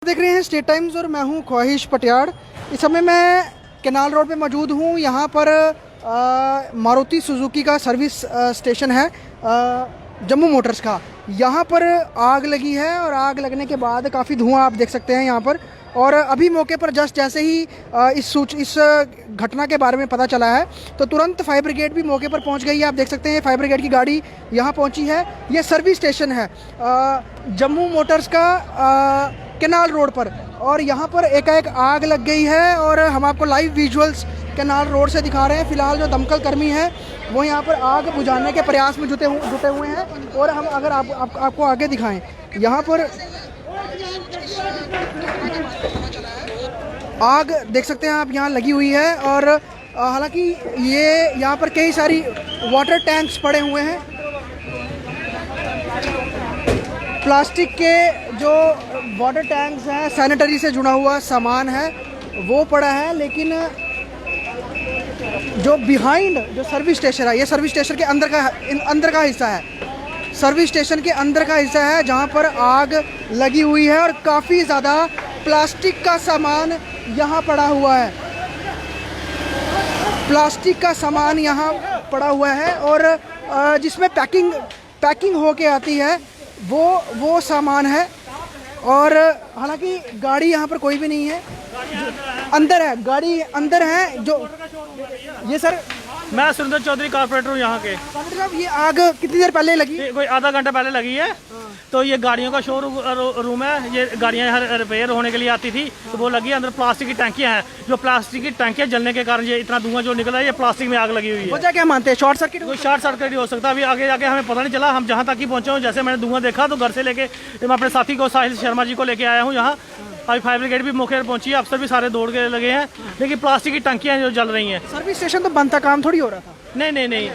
देख रहे हैं स्टेट टाइम्स और मैं हूं ख्वाहिश पटियाड़। इस समय मैं केनाल रोड पे मौजूद हूं। यहां पर मारुति सुजुकी का सर्विस स्टेशन है जम्मू मोटर्स का। यहां पर आग लगी है और आग लगने के बाद काफ़ी धुआं आप देख सकते हैं यहां पर। और अभी मौके पर जस्ट जैसे ही इस घटना के बारे में पता चला है तो तुरंत फायर ब्रिगेड भी मौके पर पहुंच गई है। आप देख सकते हैं फायर ब्रिगेड की गाड़ी यहां पहुंची है। ये सर्विस स्टेशन है जम्मू मोटर्स का केनाल रोड पर, और यहाँ पर एकाएक आग लग गई है और हम आपको लाइव विजुअल्स केनाल रोड से दिखा रहे हैं। फिलहाल जो दमकल कर्मी हैं वो यहाँ पर आग बुझाने के प्रयास में जुटे हुए हैं। और हम अगर आपको आगे दिखाएं, यहाँ पर आग देख सकते हैं आप, यहाँ लगी हुई है। और हालांकि ये यहाँ पर कई सारी वाटर टैंक्स पड़े हुए हैं, प्लास्टिक के जो वाटर टैंक्स हैं, सैनिटरी से जुड़ा हुआ सामान है वो पड़ा है। लेकिन जो बिहाइंड जो सर्विस स्टेशन है, ये सर्विस स्टेशन के अंदर का हिस्सा है। सर्विस स्टेशन के अंदर का हिस्सा है जहाँ पर आग लगी हुई है और काफ़ी ज़्यादा प्लास्टिक का सामान यहाँ पड़ा हुआ है। प्लास्टिक का सामान यहाँ पड़ा हुआ है और जिसमें पैकिंग होके आती है वो सामान है। और हालांकि गाड़ी यहाँ पर कोई भी नहीं है, अंदर है गाड़ी, अंदर है। जो ये सर, मैं सुरेंद्र चौधरी कारपोरेटर हूँ यहाँ के। कारपोरेटर साहब, ये आग कितनी देर पहले लगी? कोई आधा घंटा पहले लगी है। तो ये गाड़ियों का शोरूम है। ये गाड़ियाँ यहाँ रिपेयर होने के लिए आती थी तो वो लगी। अंदर प्लास्टिक की टैंकियाँ हैं, जो प्लास्टिक की टैंकियाँ जलने के कारण ये इतना धुआं जो निकला है, ये प्लास्टिक में आग लगी हुई है। वजह क्या मानते हैं? Short circuit? कोई शॉर्ट सर्किट हो सकता है। अभी आगे जाके हमें पता नहीं चला। हम जहाँ तक ही पहुँचे हूँ, जैसे मैंने धुआं देखा तो घर से लेके मैं अपने साथी को, साहिल शर्मा जी को लेके आया हूँ यहाँ। अभी फायर ब्रिगेड भी मौके पर पहुंची है, अफसर भी सारे दौड़ के लगे हैं, लेकिन प्लास्टिक की टंकियां जो जल रही हैं। सर्विस स्टेशन तो बंद था, काम थोड़ी हो रहा था। नहीं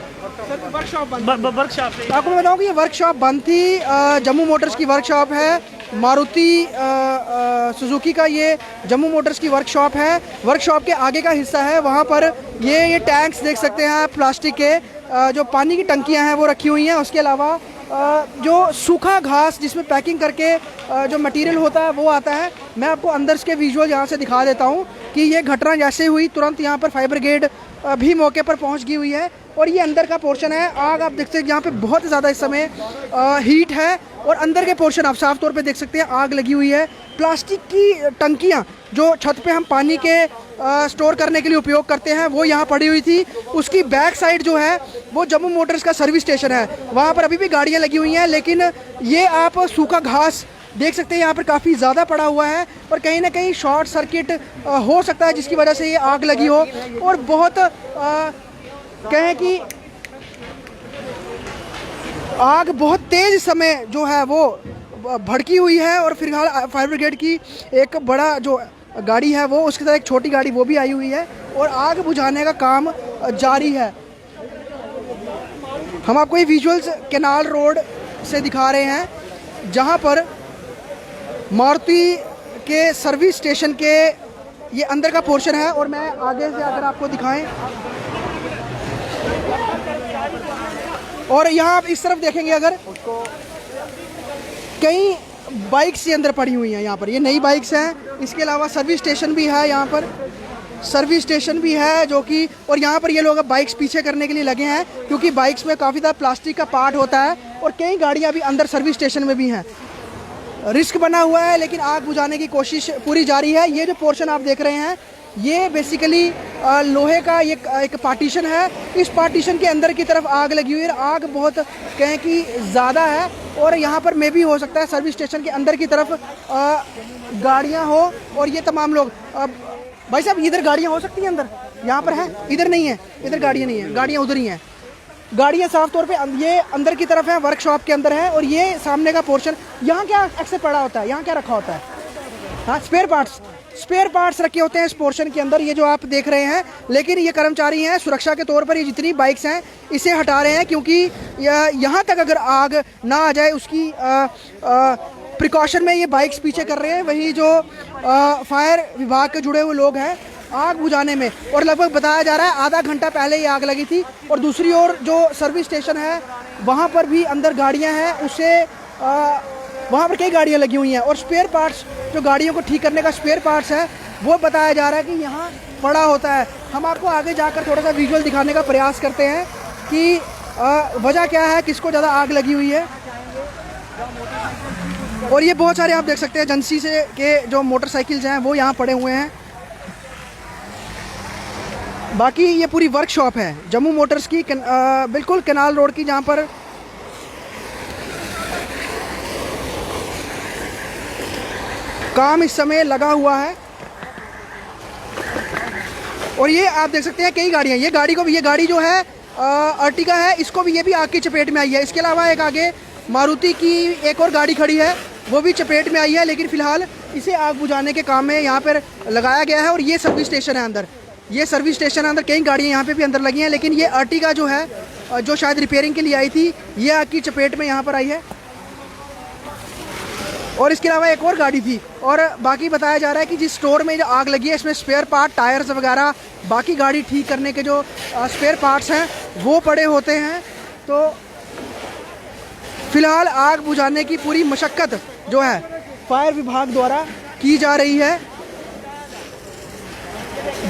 वर्कशॉप वर्कशॉप। आपको मैं बताऊँ कि ये वर्कशॉप बंद थी। जम्मू मोटर्स की वर्कशॉप है, मारुति सुजुकी का ये जम्मू मोटर्स की वर्कशॉप है। वर्कशॉप के आगे का हिस्सा है, वहाँ पर ये टैंक्स देख सकते हैं आप, प्लास्टिक के जो पानी की टंकियाँ हैं वो रखी हुई हैं। उसके अलावा जो सूखा घास जिसमें पैकिंग करके जो मटेरियल होता है वो आता है। मैं आपको अंदर के विजुअल यहाँ से दिखा देता हूँ कि ये घटना जैसे हुई तुरंत यहाँ पर फायर ब्रिगेड भी मौके पर पहुँच गई हुई है। और ये अंदर का पोर्शन है। आग आप देख सकते हैं यहाँ पे बहुत ज़्यादा इस समय हीट है और अंदर के पोर्शन आप साफ तौर पे देख सकते हैं आग लगी हुई है। प्लास्टिक की टंकियाँ जो छत पे हम पानी के स्टोर करने के लिए उपयोग करते हैं वो यहाँ पड़ी हुई थी। उसकी बैक साइड जो है वो जम्मू मोटर्स का सर्विस स्टेशन है, वहाँ पर अभी भी गाड़ियाँ लगी हुई हैं। लेकिन ये आप सूखा घास देख सकते हैं यहाँ पर काफ़ी ज़्यादा पड़ा हुआ है और कहीं ना कहीं शॉर्ट सर्किट हो सकता है जिसकी वजह से ये आग लगी हो। और बहुत कहें कि आग बहुत तेज़ समय जो है वो भड़की हुई है। और फिलहाल फायर ब्रिगेड की एक बड़ा जो गाड़ी है वो, उसके साथ एक छोटी गाड़ी वो भी आई हुई है और आग बुझाने का काम जारी है। हम आपको ये विजुअल्स केनाल रोड से दिखा रहे हैं जहां पर मारुति के सर्विस स्टेशन के ये अंदर का पोर्शन है। और मैं आगे से अगर आपको दिखाएं, और यहाँ आप इस तरफ देखेंगे अगर, कई बाइक्स ये अंदर पड़ी हुई हैं। यहाँ पर ये नई बाइक्स हैं। इसके अलावा सर्विस स्टेशन भी है, यहाँ पर सर्विस स्टेशन भी है जो कि, और यहाँ पर ये लोग अब बाइक्स पीछे करने के लिए लगे हैं क्योंकि बाइक्स में काफ़ी ज़्यादा प्लास्टिक का पार्ट होता है और कई गाड़ियाँ भी अंदर सर्विस स्टेशन में भी हैं। रिस्क बना हुआ है लेकिन आग बुझाने की कोशिश पूरी जारी है। ये जो पोर्शन आप देख रहे हैं ये बेसिकली लोहे का ये एक पार्टीशन है। इस पार्टीशन के अंदर की तरफ आग लगी हुई है। आग बहुत कहें कि ज़्यादा है और यहाँ पर मे भी हो सकता है सर्विस स्टेशन के अंदर की तरफ गाड़ियाँ हो और ये तमाम लोग। भाई साहब, इधर गाड़ियाँ हो सकती हैं अंदर? यहाँ पर है, इधर नहीं है, इधर गाड़ियाँ नहीं है, गाड़ियाँ उधर ही हैं। गाड़ियाँ साफ तौर पे ये अंदर की तरफ है, वर्कशॉप के अंदर है। और ये सामने का पोर्शन, यहाँ क्या अक्सर पड़ा होता है, यहाँ क्या रखा होता है? हाँ, स्पेयर पार्ट्स रखे होते हैं इस पोर्शन के अंदर, ये जो आप देख रहे हैं। लेकिन ये कर्मचारी हैं, सुरक्षा के तौर पर ये जितनी बाइक्स हैं इसे हटा रहे हैं क्योंकि यहाँ तक अगर आग ना आ जाए उसकी प्रिकॉशन में ये बाइक्स पीछे कर रहे हैं। वही जो फायर विभाग के जुड़े हुए लोग हैं आग बुझाने में, और लगभग बताया जा रहा है आधा घंटा पहले ये आग लगी थी। और दूसरी ओर जो सर्विस स्टेशन है वहाँ पर भी अंदर गाड़ियाँ हैं, उसे वहाँ पर कई गाड़ियाँ लगी हुई हैं और स्पेयर पार्ट्स, जो गाड़ियों को ठीक करने का स्पेयर पार्ट्स है, वो बताया जा रहा है कि यहाँ पड़ा होता है। हम आपको आगे जाकर थोड़ा सा विजुअल दिखाने का प्रयास करते हैं कि वजह क्या है, किसको ज़्यादा आग लगी हुई है। और ये बहुत सारे आप देख सकते हैं एजेंसी से के जो मोटरसाइकिल्स हैं वो यहाँ पड़े हुए हैं। बाकी ये पूरी वर्कशॉप है जम्मू मोटर्स की, बिल्कुल कैनाल रोड की, जहाँ पर काम इस समय लगा हुआ है। और ये आप देख सकते हैं कई गाड़ियाँ, ये गाड़ी जो है अर्टिगा है, इसको भी, ये भी आग की चपेट में आई है। इसके अलावा एक आगे मारुति की एक और गाड़ी खड़ी है, वो भी चपेट में आई है, लेकिन फ़िलहाल इसे आग बुझाने के काम में यहाँ पर लगाया गया है। और ये सर्विस स्टेशन है अंदर, ये सर्विस स्टेशन है अंदर, कई गाड़ियाँ यहाँ पे भी अंदर लगी हैं, लेकिन ये अर्टिगा जो है, जो शायद रिपेयरिंग के लिए आई थी, ये आग की चपेट में यहाँ पर आई है। और इसके अलावा एक और गाड़ी थी। और बाकी बताया जा रहा है कि जिस स्टोर में जो आग लगी है, इसमें स्पेयर पार्ट, टायर्स वगैरह, बाकी गाड़ी ठीक करने के जो स्पेयर पार्ट्स हैं वो पड़े होते हैं। तो फिलहाल आग बुझाने की पूरी मशक्क़त जो है फायर विभाग द्वारा की जा रही है।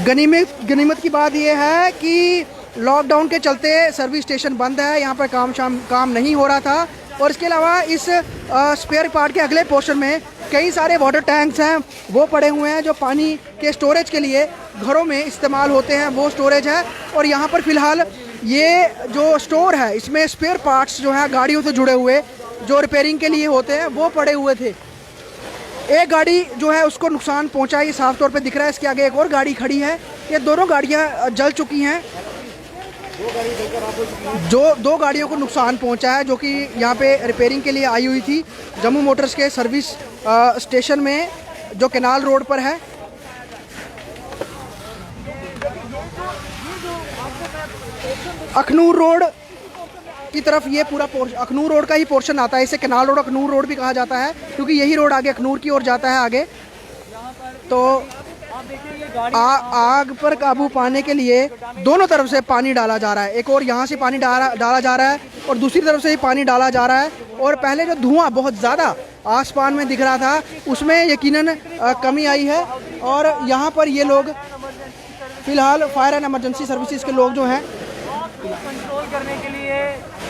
गनीमत की बात यह है कि लॉकडाउन के चलते सर्विस स्टेशन बंद है, यहाँ पर काम नहीं हो रहा था। और इसके अलावा इस स्पेयर पार्ट के अगले पोर्शन में कई सारे वाटर टैंक्स हैं, वो पड़े हुए हैं, जो पानी के स्टोरेज के लिए घरों में इस्तेमाल होते हैं, वो स्टोरेज है। और यहाँ पर फ़िलहाल ये जो स्टोर है, इसमें स्पेयर पार्ट्स जो हैं गाड़ियों से जुड़े हुए, जो रिपेयरिंग के लिए होते हैं, वो पड़े हुए थे। एक गाड़ी जो है उसको नुकसान पहुंचा, ये साफ तौर पे दिख रहा है। इसके आगे एक और गाड़ी खड़ी है, ये दोनों गाड़ियां जल चुकी हैं। दो गाड़ियों को नुकसान पहुंचा है, जो कि यहाँ पे रिपेयरिंग के लिए आई हुई थी जम्मू मोटर्स के सर्विस स्टेशन में, जो कैनाल रोड पर है। अखनूर रोड की तरफ ये पूरा अखनूर रोड का ही पोर्शन आता है, इसे कैनाल रोड, अखनूर रोड भी कहा जाता है, क्योंकि यही रोड आगे अखनूर की ओर जाता है आगे। तो आग पर काबू पाने के लिए दोनों तरफ से पानी डाला जा रहा है। एक और यहाँ से पानी डाला जा रहा है और दूसरी तरफ से ही पानी डाला जा रहा है। और पहले जो धुआं बहुत ज़्यादा आसमान में दिख रहा था, उसमें यकीनन कमी आई है। और यहाँ पर ये लोग फ़िलहाल फायर एंड इमरजेंसी सर्विसेज के लोग जो हैं, कंट्रोल करने के लिए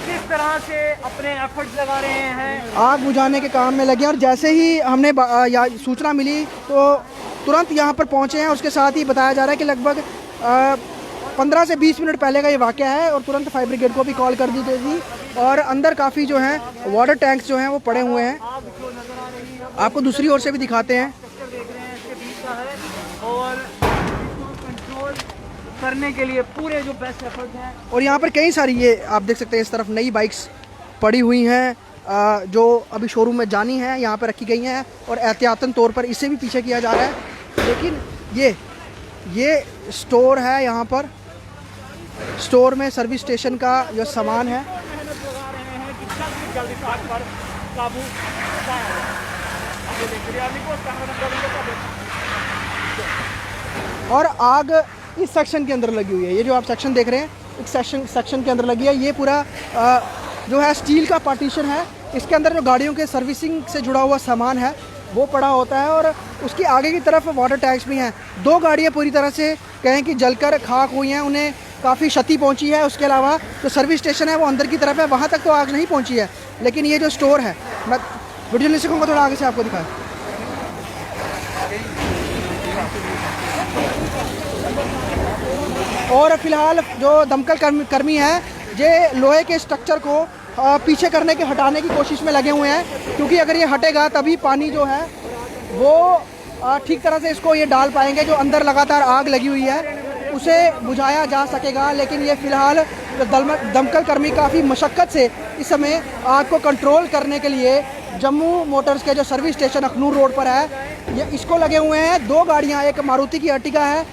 किस तरह से अपने एफर्ट्स लगा रहे हैं, आग बुझाने के काम में लगे। और जैसे ही हमने सूचना मिली तो तुरंत यहाँ पर पहुँचे हैं। उसके साथ ही बताया जा रहा है कि लगभग 15 से 20 मिनट पहले का ये वाक़या है, और तुरंत फायर ब्रिगेड को भी कॉल कर दी गई थी। और अंदर काफ़ी जो है वाटर टैंक्स जो हैं वो पड़े हुए हैं, आपको दूसरी ओर से भी दिखाते हैं। और कंट्रोल करने के लिए पूरे जो बेस्ट एफर्ट हैं। और यहाँ पर कई सारी, ये आप देख सकते हैं इस तरफ नई बाइक्स पड़ी हुई हैं, जो अभी शोरूम में जानी है, यहाँ पर रखी गई हैं। और एहतियातन तौर पर इसे भी पीछे किया जा रहा है। लेकिन ये स्टोर है, यहाँ पर स्टोर में सर्विस स्टेशन का जो सामान है, और आग इस सेक्शन के अंदर लगी हुई है। ये जो आप सेक्शन देख रहे हैं, इस सेक्शन के अंदर लगी है। ये पूरा जो है स्टील का पार्टीशन है, इसके अंदर जो गाड़ियों के सर्विसिंग से जुड़ा हुआ सामान है वो पड़ा होता है। और उसकी आगे की तरफ वाटर टैंक्स भी हैं। 2 गाड़ियाँ पूरी तरह से कहें कि जलकर खाक हुई हैं, उन्हें काफ़ी क्षति पहुंची है। उसके अलावा जो सर्विस स्टेशन है वो अंदर की तरफ है, वहाँ तक तो आग नहीं पहुंची है। लेकिन ये जो स्टोर है, मैं वीडियो नहीं सीखूँगा, थोड़ा आगे से आपको दिखाएं। और फिलहाल जो दमकल कर्मी है, ये लोहे के स्ट्रक्चर को पीछे करने के हटाने की कोशिश में लगे हुए हैं, क्योंकि अगर ये हटेगा तभी पानी जो है वो ठीक तरह से इसको ये डाल पाएंगे। जो अंदर लगातार आग लगी हुई है उसे बुझाया जा सकेगा। लेकिन ये फ़िलहाल दमकल कर्मी काफ़ी मशक्क़त से इस समय आग को कंट्रोल करने के लिए जम्मू मोटर्स के जो सर्विस स्टेशन अखनूर रोड पर है, ये इसको लगे हुए हैं। 2 गाड़ियाँ, एक मारुति की अर्टिगा है,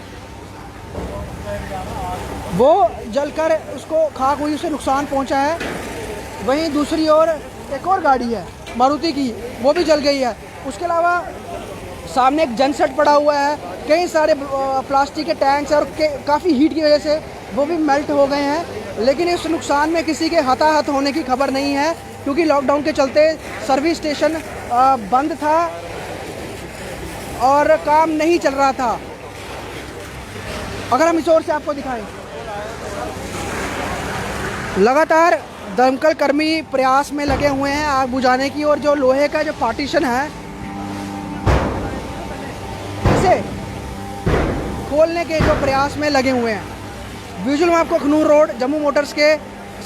वो जलकर उसको खाक हुई, उसे नुकसान पहुंचा है। वहीं दूसरी ओर एक और गाड़ी है मारुति की, वो भी जल गई है। उसके अलावा सामने एक जनसेट पड़ा हुआ है, कई सारे प्लास्टिक के टैंक्स और काफ़ी हीट की वजह से वो भी मेल्ट हो गए हैं। लेकिन इस नुकसान में किसी के हताहत होने की खबर नहीं है, क्योंकि लॉकडाउन के चलते सर्विस स्टेशन बंद था और काम नहीं चल रहा था। अगर हम इस ओर से आपको दिखाएं, लगातार दमकल कर्मी प्रयास में लगे हुए हैं आग बुझाने की, और जो लोहे का जो पार्टीशन है इसे खोलने के जो प्रयास में लगे हुए हैं। विजुअल में आपको अखनूर रोड जम्मू मोटर्स के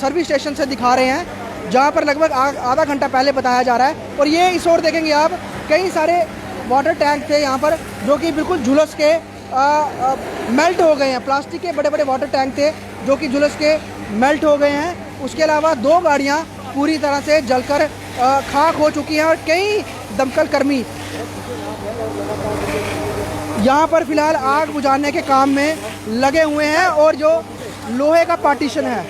सर्विस स्टेशन से दिखा रहे हैं, जहां पर लगभग आधा घंटा पहले बताया जा रहा है। और ये इस ओर देखेंगे आप, कई सारे वाटर टैंक थे यहाँ पर जो कि बिल्कुल झुलस के मेल्ट हो गए हैं। प्लास्टिक के बड़े बड़े वाटर टैंक थे जो कि झुलस के मेल्ट हो गए हैं। उसके अलावा 2 गाड़ियाँ पूरी तरह से जलकर खाक हो चुकी हैं और कई दमकल कर्मी यहाँ पर फिलहाल आग बुझाने के काम में लगे हुए हैं। और जो लोहे का पार्टीशन है,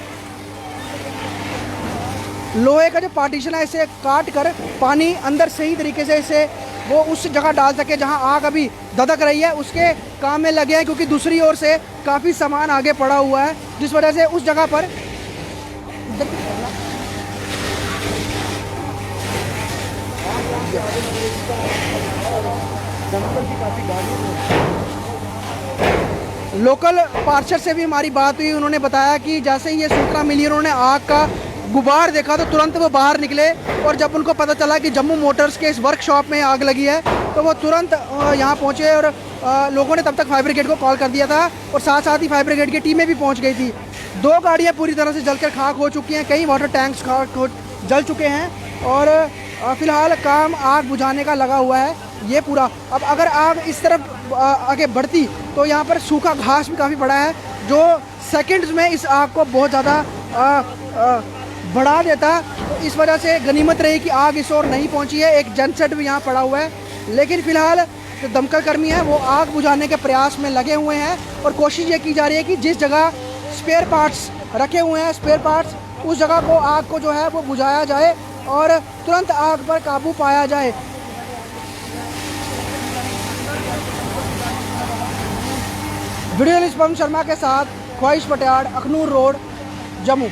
लोहे का जो पार्टीशन है, इसे काट कर पानी अंदर सही तरीके से इसे वो उस जगह डाल सके जहां आग अभी धधक रही है, उसके काम में लगे हैं। क्योंकि दूसरी ओर से काफ़ी सामान आगे पड़ा हुआ है, जिस वजह से उस जगह पर लोकल पार्षद से भी हमारी बात हुई। उन्होंने बताया कि जैसे ही ये सूचना मिली, उन्होंने आग का गुबार देखा तो तुरंत वो बाहर निकले। और जब उनको पता चला कि जम्मू मोटर्स के इस वर्कशॉप में आग लगी है, तो वो तुरंत यहाँ पहुँचे। और लोगों ने तब तक फायर ब्रिगेड को कॉल कर दिया था और साथ साथ ही फायर ब्रिगेड की टीमें भी पहुँच गई थी। 2 गाड़ियाँ पूरी तरह से जलकर खाक हो चुकी हैं, कई वाटर टैंक्स जल चुके हैं और फिलहाल काम आग बुझाने का लगा हुआ है ये पूरा। अब अगर आग इस तरफ आगे बढ़ती तो यहाँ पर सूखा घास भी काफ़ी पड़ा है, जो सेकंड्स में इस आग को बहुत ज़्यादा बढ़ा देता। तो इस वजह से गनीमत रही कि आग इस ओर नहीं पहुँची है। एक जनसेट भी यहाँ पड़ा हुआ है, लेकिन फ़िलहाल जो दमकल कर्मी हैं वो आग बुझाने के प्रयास में लगे हुए हैं। और कोशिश ये की जा रही है कि जिस जगह स्पेयर पार्ट्स रखे हुए हैं, स्पेयर पार्ट्स, उस जगह को आग को जो है वो बुझाया जाए और तुरंत आग पर काबू पाया जाए। वीडियो जर्नलिस्ट पवन शर्मा के साथ ख्वाहिश पटियाड़, अखनूर रोड, जम्मू।